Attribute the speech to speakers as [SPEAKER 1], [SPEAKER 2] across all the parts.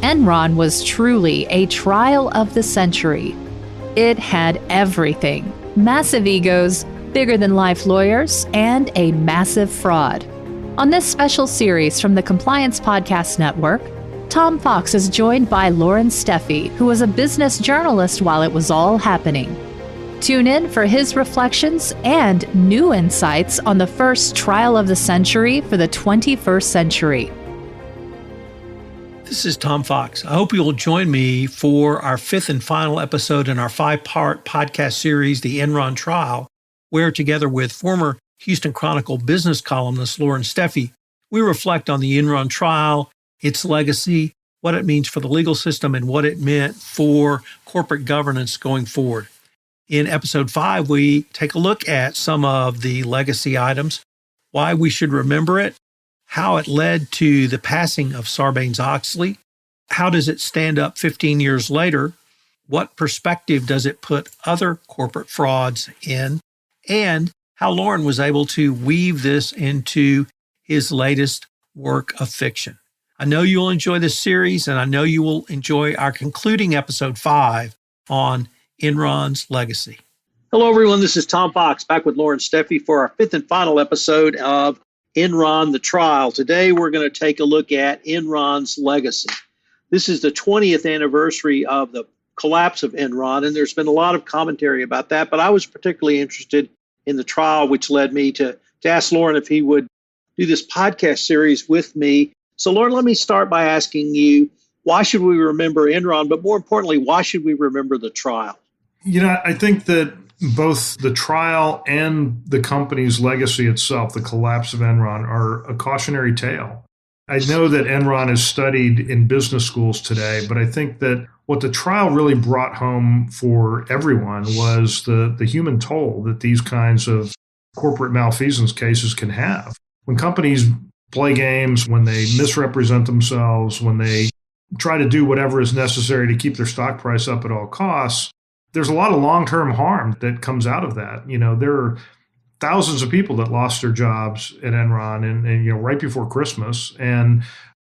[SPEAKER 1] Enron was truly a trial of the century. It had everything: massive egos, bigger-than-life lawyers, and a massive fraud. On this special series from the Compliance Podcast Network, Tom Fox is joined by Loren Steffy, who was a business journalist while it was all happening. Tune in for his reflections and new insights on the first trial of the century for the 21st century.
[SPEAKER 2] This is Tom Fox. I hope you will join me for our fifth and final episode in our five-part podcast series, The Enron Trial, where together with former Houston Chronicle business columnist Loren Steffy, we reflect on the Enron trial, its legacy, what it means for the legal system, and what it meant for corporate governance going forward. In episode 5, we take a look at some of the legacy items, why we should remember it, how it led to the passing of Sarbanes-Oxley, how does it stand up 15 years later, what perspective does it put other corporate frauds in, and how Loren was able to weave this into his latest work of fiction. I know you'll enjoy this series, and I know you will enjoy our concluding episode 5 on Enron's legacy.
[SPEAKER 3] Hello, everyone. This is Tom Fox back with Loren Steffy for our fifth and final episode of Enron, the Trial. Today, we're going to take a look at Enron's legacy. This is the 20th anniversary of the collapse of Enron, and there's been a lot of commentary about that, but I was particularly interested in the trial, which led me to ask Loren if he would do this podcast series with me. So, Loren, let me start by asking you, why should we remember Enron, but more importantly, why should we remember the trial?
[SPEAKER 4] You know, I think that both the trial and the company's legacy itself, the collapse of Enron, are a cautionary tale. I know that Enron is studied in business schools today, but I think that what the trial really brought home for everyone was the human toll that these kinds of corporate malfeasance cases can have. When companies play games, when they misrepresent themselves, when they try to do whatever is necessary to keep their stock price up at all costs, there's a lot of long-term harm that comes out of that. You know, there are thousands of people that lost their jobs at Enron and you know, right before Christmas. And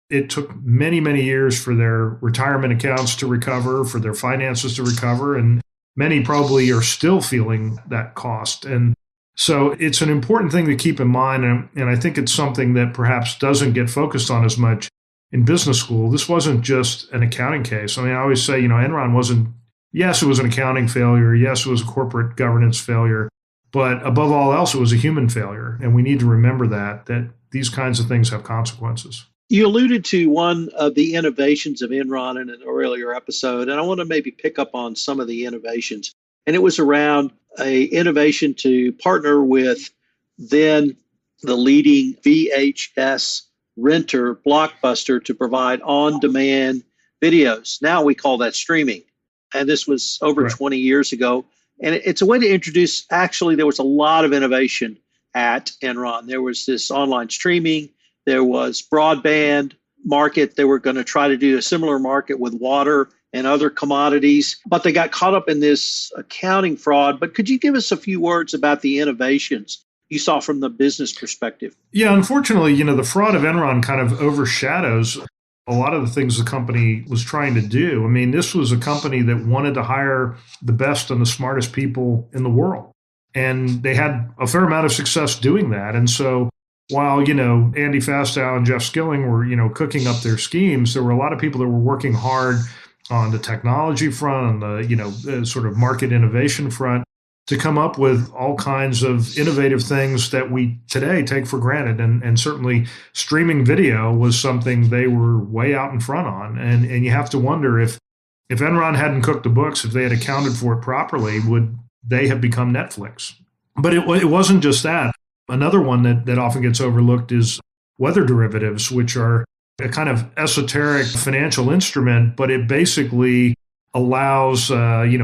[SPEAKER 4] it took many, many years for their retirement accounts to recover, for their finances to recover. And many probably are still feeling that cost. And so it's an important thing to keep in mind. And I think it's something that perhaps doesn't get focused on as much in business school. This wasn't just an accounting case. I mean, I always say, you know, Enron wasn't, yes, it was an accounting failure. Yes, it was a corporate governance failure. But above all else, it was a human failure. And we need to remember that these kinds of things have consequences.
[SPEAKER 3] You alluded to one of the innovations of Enron in an earlier episode, and I want to maybe pick up on some of the innovations. And it was around a innovation to partner with then the leading VHS renter, Blockbuster, to provide on-demand videos. Now we call that streaming. And this was over 20 years ago. And it's a way to introduce, actually, there was a lot of innovation at Enron. There was this online streaming, there was broadband market. They were going to try to do a similar market with water and other commodities, but they got caught up in this accounting fraud. But could you give us a few words about the innovations you saw from the business perspective?
[SPEAKER 4] Yeah, unfortunately, you know, the fraud of Enron kind of overshadows a lot of the things the company was trying to do. I mean, this was a company that wanted to hire the best and the smartest people in the world. And they had a fair amount of success doing that. And so while, you know, Andy Fastow and Jeff Skilling were, you know, cooking up their schemes, there were a lot of people that were working hard on the technology front, on the, you know, sort of market innovation front, to come up with all kinds of innovative things that we today take for granted. And certainly streaming video was something they were way out in front on. And you have to wonder if Enron hadn't cooked the books, if they had accounted for it properly, would they have become Netflix? But it wasn't just that. Another one that often gets overlooked is weather derivatives, which are a kind of esoteric financial instrument, but it basically allows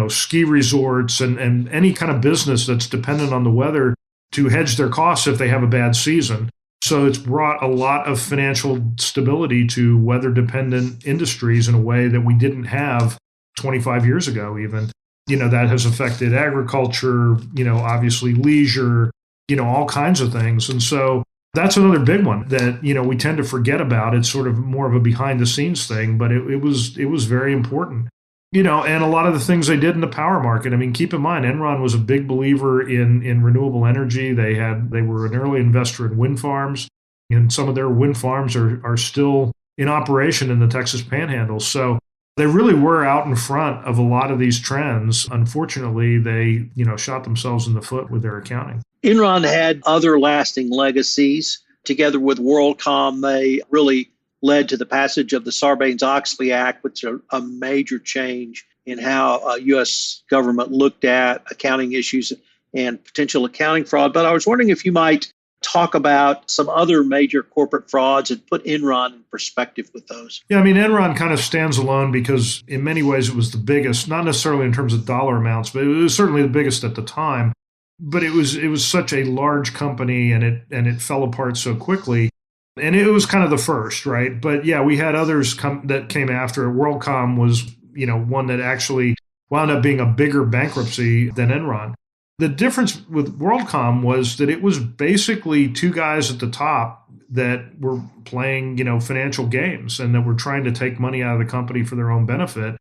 [SPEAKER 4] ski resorts and any kind of business that's dependent on the weather to hedge their costs if they have a bad season. So it's brought a lot of financial stability to weather-dependent industries in a way that we didn't have 25 years ago even. You know, that has affected agriculture, you know, obviously leisure, you know, all kinds of things. And so That's another big one that, we tend to forget about. It's sort of more of a behind the scenes thing, but it was very important. And a lot of the things they did in the power market. I mean, keep in mind, Enron was a big believer in renewable energy. They were an early investor in wind farms, and some of their wind farms are still in operation in the Texas Panhandle. So they really were out in front of a lot of these trends. Unfortunately, they, shot themselves in the foot with their accounting.
[SPEAKER 3] Enron had other lasting legacies. Together with WorldCom, they really led to the passage of the Sarbanes-Oxley Act, which is a major change in how U.S. government looked at accounting issues and potential accounting fraud. But I was wondering if you might talk about some other major corporate frauds and put Enron in perspective with those.
[SPEAKER 4] Yeah, I mean, Enron kind of stands alone because in many ways it was the biggest, not necessarily in terms of dollar amounts, but it was certainly the biggest at the time. But it was such a large company, and it fell apart so quickly. And it was kind of the first, right? But yeah, we had others that came after it. WorldCom was, one that actually wound up being a bigger bankruptcy than Enron. The difference with WorldCom was that it was basically two guys at the top that were playing, financial games and that were trying to take money out of the company for their own benefit.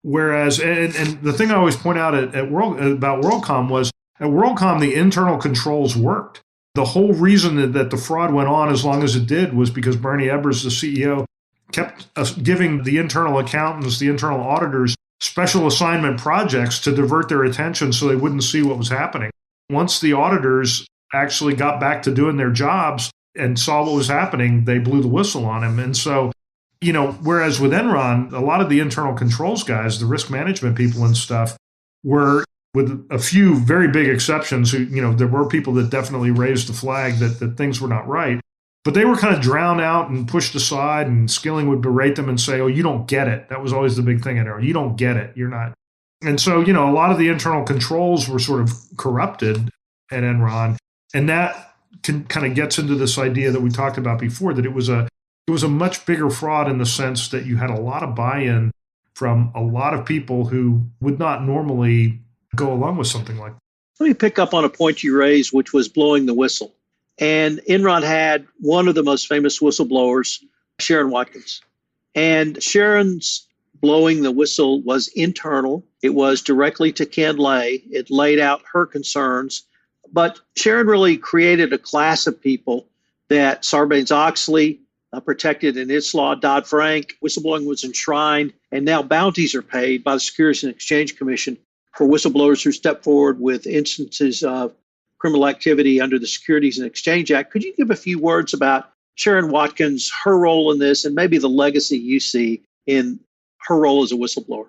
[SPEAKER 4] Whereas, and the thing I always point out about WorldCom was at WorldCom, the internal controls worked. The whole reason that the fraud went on as long as it did was because Bernie Ebbers, the CEO, kept giving the internal accountants, the internal auditors, special assignment projects to divert their attention so they wouldn't see what was happening. Once the auditors actually got back to doing their jobs and saw what was happening, they blew the whistle on him. And so, whereas with Enron, a lot of the internal controls guys, the risk management people and stuff, were, with a few very big exceptions, who, there were people that definitely raised the flag that things were not right. But they were kind of drowned out and pushed aside, and Skilling would berate them and say, "Oh, you don't get it." That was always the big thing at Enron. You don't get it. You're not. And so, a lot of the internal controls were sort of corrupted at Enron. And that kind of gets into this idea that we talked about before, that it was a much bigger fraud in the sense that you had a lot of buy-in from a lot of people who would not normally go along with something like that.
[SPEAKER 3] Let me pick up on a point you raised, which was blowing the whistle. And Enron had one of the most famous whistleblowers, Sharon Watkins. And Sharon's blowing the whistle was internal. It was directly to Ken Lay. It laid out her concerns. But Sharon really created a class of people that Sarbanes-Oxley protected in its law, Dodd-Frank. Whistleblowing was enshrined, and now bounties are paid by the Securities and Exchange Commission for whistleblowers who step forward with instances of criminal activity under the Securities and Exchange Act. Could you give a few words about Sharon Watkins, her role in this, and maybe the legacy you see in her role as a whistleblower?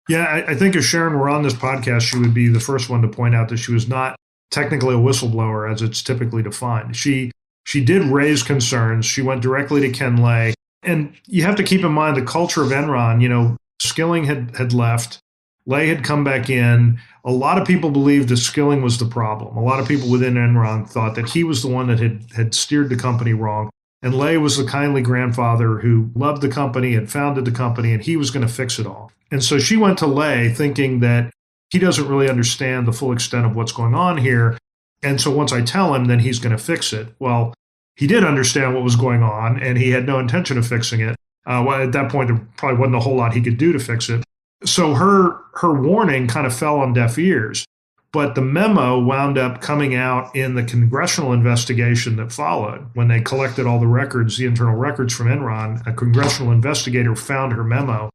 [SPEAKER 4] Yeah, I think if Sharon were on this podcast, she would be the first one to point out that she was not technically a whistleblower as it's typically defined. She did raise concerns. She went directly to Ken Lay. And you have to keep in mind the culture of Enron. Skilling had left. Lay had come back in. A lot of people believed that Skilling was the problem. A lot of people within Enron thought that he was the one that had steered the company wrong. And Lay was the kindly grandfather who loved the company, had founded the company, and he was going to fix it all. And so she went to Lay thinking that he doesn't really understand the full extent of what's going on here. And so once I tell him, then he's going to fix it. Well, he did understand what was going on, and he had no intention of fixing it. At that point, there probably wasn't a whole lot he could do to fix it. So her warning kind of fell on deaf ears. But the memo wound up coming out in the congressional investigation that followed. When they collected all the records, the internal records from Enron, a congressional investigator found her memo.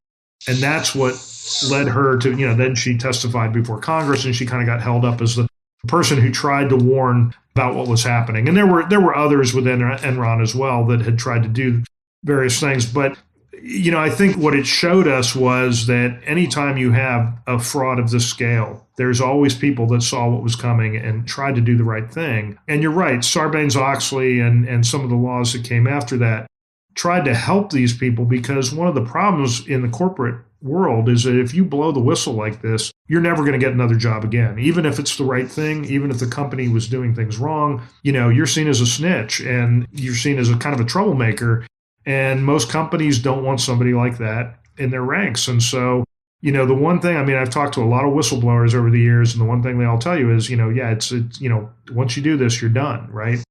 [SPEAKER 4] And that's what led her to, then she testified before Congress, and she kind of got held up as the person who tried to warn about what was happening. And there were others within Enron as well that had tried to do various things. But I think what it showed us was that anytime you have a fraud of this scale, there's always people that saw what was coming and tried to do the right thing. And you're right, Sarbanes-Oxley and some of the laws that came after that tried to help these people, because one of the problems in the corporate world is that if you blow the whistle like this, you're never going to get another job again. Even if it's the right thing, even if the company was doing things wrong, you're seen as a snitch and you're seen as a kind of a troublemaker. And most companies don't want somebody like that in their ranks. And so, the one thing, I've talked to a lot of whistleblowers over the years, and the one thing they all tell you is, it's once you do this, you're done, right?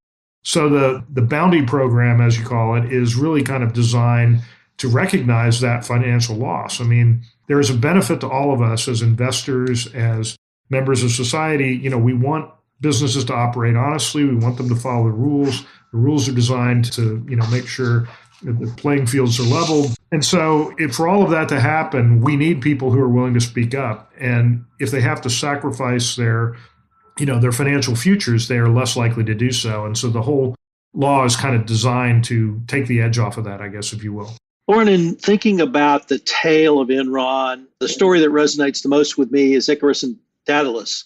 [SPEAKER 4] So the bounty program, as you call it, is really kind of designed to recognize that financial loss. I mean, there is a benefit to all of us as investors, as members of society. We want businesses to operate honestly. We want them to follow the rules. The rules are designed to, make sure that the playing fields are leveled. And so for all of that to happen, we need people who are willing to speak up. And if they have to sacrifice their financial futures, they are less likely to do so. And so the whole law is kind of designed to take the edge off of that, I guess, if you will.
[SPEAKER 3] Loren, in thinking about the tale of Enron, the story that resonates the most with me is Icarus and Daedalus.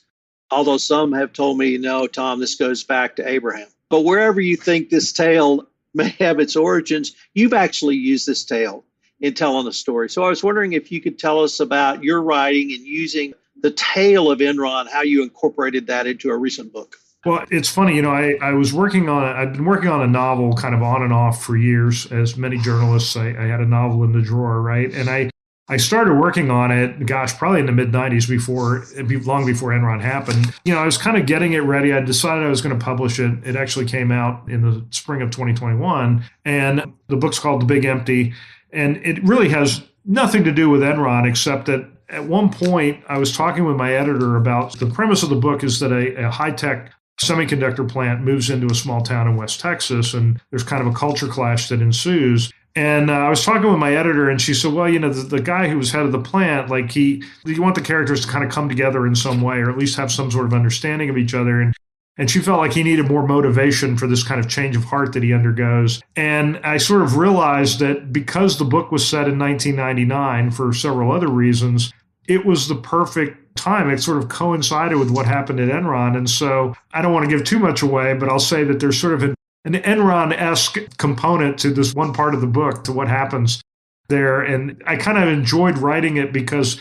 [SPEAKER 3] Although some have told me, no, Tom, this goes back to Abraham. But wherever you think this tale may have its origins, you've actually used this tale in telling the story. So I was wondering if you could tell us about your writing and using the tale of Enron, how you incorporated that into a recent book.
[SPEAKER 4] Well, it's funny, I've been working on a novel kind of on and off for years. As many journalists, I had a novel in the drawer, right? And I started working on it, probably in the mid-90s long before Enron happened. I was kind of getting it ready. I decided I was going to publish it. It actually came out in the spring of 2021. And the book's called The Big Empty. And it really has nothing to do with Enron, except that at one point I was talking with my editor about the premise of the book is that a high-tech semiconductor plant moves into a small town in West Texas, and there's kind of a culture clash that ensues. And I was talking with my editor, and she said, well, the guy who was head of the plant, you want the characters to kind of come together in some way, or at least have some sort of understanding of each other. And she felt like he needed more motivation for this kind of change of heart that he undergoes. And I sort of realized that because the book was set in 1999 for several other reasons, it was the perfect time. It sort of coincided with what happened at Enron. And so I don't want to give too much away, but I'll say that there's sort of an Enron-esque component to this one part of the book, to what happens there. And I kind of enjoyed writing it because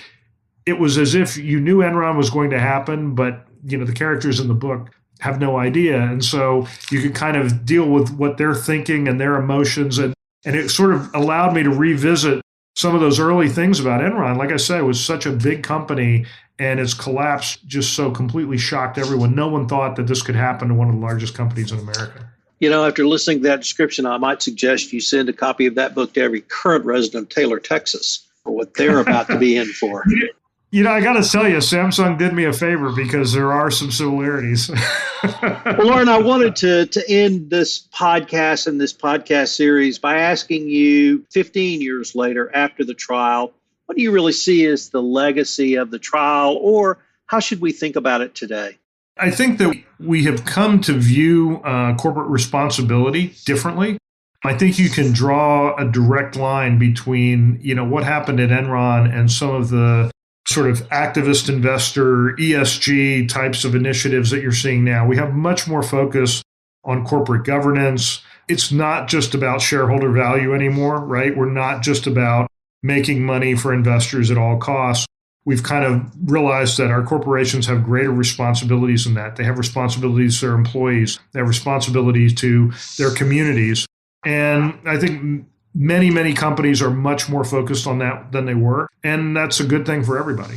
[SPEAKER 4] it was as if you knew Enron was going to happen, but the characters in the book have no idea. And so you could kind of deal with what they're thinking and their emotions. And it sort of allowed me to revisit some of those early things about Enron. Like I said, it was such a big company, and its collapse just so completely shocked everyone. No one thought that this could happen to one of the largest companies in America.
[SPEAKER 3] After listening to that description, I might suggest you send a copy of that book to every current resident of Taylor, Texas, for what they're about to be in for.
[SPEAKER 4] I got to tell you, Samsung did me a favor because there are some similarities.
[SPEAKER 3] Well, Loren, I wanted to end this podcast and this podcast series by asking you, 15 years later, after the trial, what do you really see as the legacy of the trial, or how should we think about it today?
[SPEAKER 4] I think that we have come to view corporate responsibility differently. I think you can draw a direct line between, what happened at Enron and some of the sort of activist investor ESG types of initiatives that you're seeing now. We have much more focus on corporate governance. It's not just about shareholder value anymore, right? We're not just about making money for investors at all costs. We've kind of realized that our corporations have greater responsibilities than that. They have responsibilities to their employees. They have responsibilities to their communities. And I think many, many companies are much more focused on that than they were. And that's a good thing for everybody.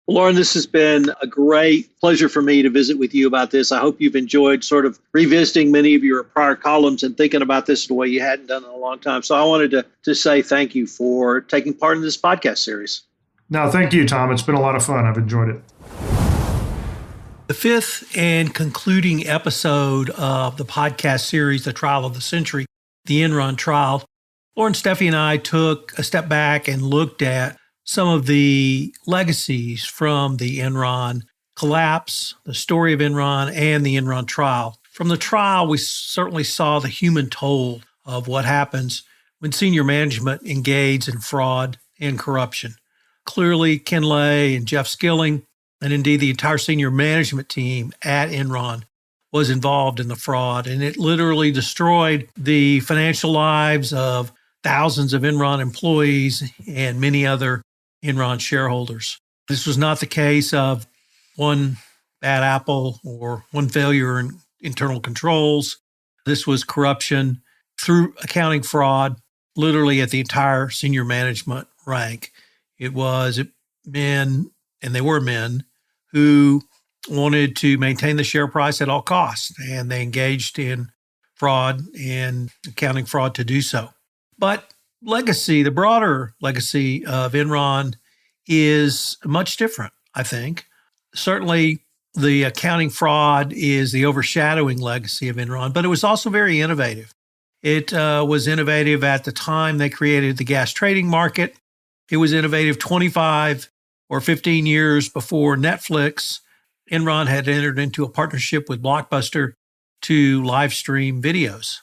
[SPEAKER 3] Loren, this has been a great pleasure for me to visit with you about this. I hope you've enjoyed sort of revisiting many of your prior columns and thinking about this in a way you hadn't done in a long time. So I wanted to say thank you for taking part in this podcast series.
[SPEAKER 4] No, thank you, Tom. It's been a lot of fun. I've enjoyed it.
[SPEAKER 2] The fifth and concluding episode of the podcast series, The Trial of the Century, the Enron Trial, Loren Steffy and I took a step back and looked at some of the legacies from the Enron collapse, the story of Enron, and the Enron trial. From the trial, we certainly saw the human toll of what happens when senior management engage in fraud and corruption. Clearly, Ken Lay and Jeff Skilling, and indeed the entire senior management team at Enron, was involved in the fraud, and it literally destroyed the financial lives of thousands of Enron employees and many other Enron shareholders. This was not the case of one bad apple or one failure in internal controls. This was corruption through accounting fraud, literally at the entire senior management rank. It was men, and they were men, who wanted to maintain the share price at all costs, and they engaged in fraud and accounting fraud to do so. But legacy, the broader legacy of Enron is much different, I think. Certainly, the accounting fraud is the overshadowing legacy of Enron, but it was also very innovative. It was innovative at the time they created the gas trading market. It was innovative 25 or 15 years before Netflix. Enron had entered into a partnership with Blockbuster to live stream videos.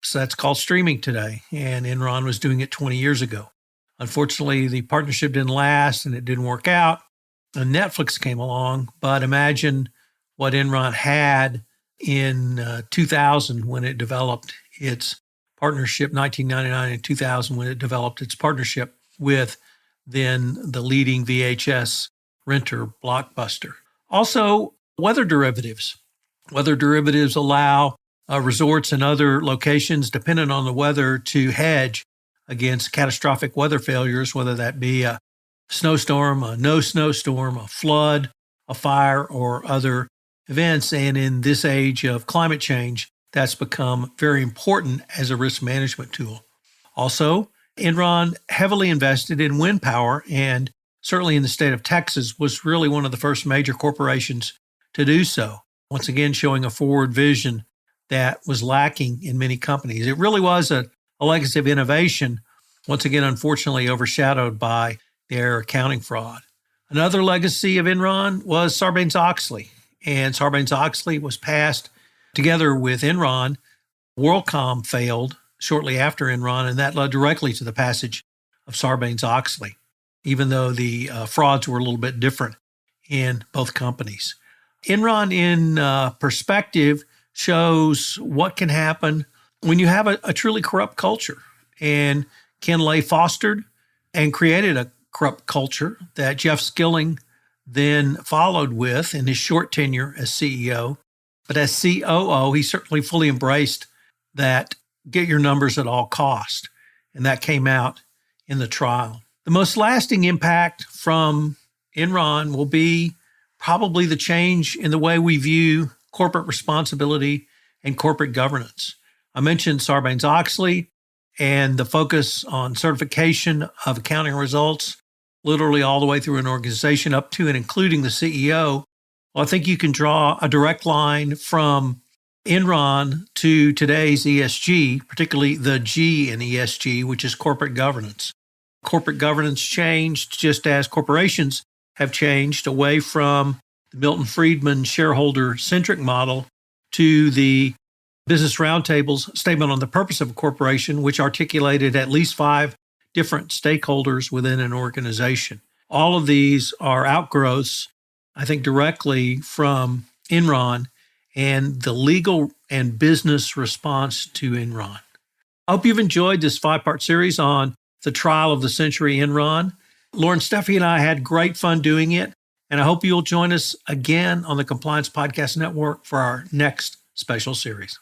[SPEAKER 2] So that's called streaming today, and Enron was doing it 20 years ago. Unfortunately, the partnership didn't last and it didn't work out. And Netflix came along, but imagine what Enron had in 2000 when it developed its partnership, 1999 and 2000 when it developed its partnership with then the leading VHS renter, Blockbuster. Also, weather derivatives. Weather derivatives allow resorts and other locations, dependent on the weather, to hedge against catastrophic weather failures, whether that be a snowstorm, a no snowstorm, a flood, a fire, or other events. And in this age of climate change, that's become very important as a risk management tool. Also, Enron heavily invested in wind power, and certainly in the state of Texas was really one of the first major corporations to do so. Once again, showing a forward vision that was lacking in many companies. It really was a legacy of innovation, once again, unfortunately overshadowed by their accounting fraud. Another legacy of Enron was Sarbanes-Oxley, and Sarbanes-Oxley was passed together with Enron. WorldCom failed shortly after Enron, and that led directly to the passage of Sarbanes-Oxley, even though the frauds were a little bit different in both companies. Enron, in perspective, shows what can happen when you have a truly corrupt culture. And Ken Lay fostered and created a corrupt culture that Jeff Skilling then followed with in his short tenure as CEO. But as COO, he certainly fully embraced that get your numbers at all cost. And that came out in the trial. The most lasting impact from Enron will be probably the change in the way we view corporate responsibility and corporate governance. I mentioned Sarbanes-Oxley and the focus on certification of accounting results, literally all the way through an organization up to and including the CEO. Well, I think you can draw a direct line from Enron to today's ESG, particularly the G in ESG, which is corporate governance. Corporate governance changed just as corporations have changed away from the Milton Friedman shareholder-centric model to the Business Roundtable's statement on the purpose of a corporation, which articulated at least 5 different stakeholders within an organization. All of these are outgrowths, I think, directly from Enron and the legal and business response to Enron. I hope you've enjoyed this 5-part series on the trial of the century Enron. Loren Steffy and I had great fun doing it, and I hope you'll join us again on the Compliance Podcast Network for our next special series.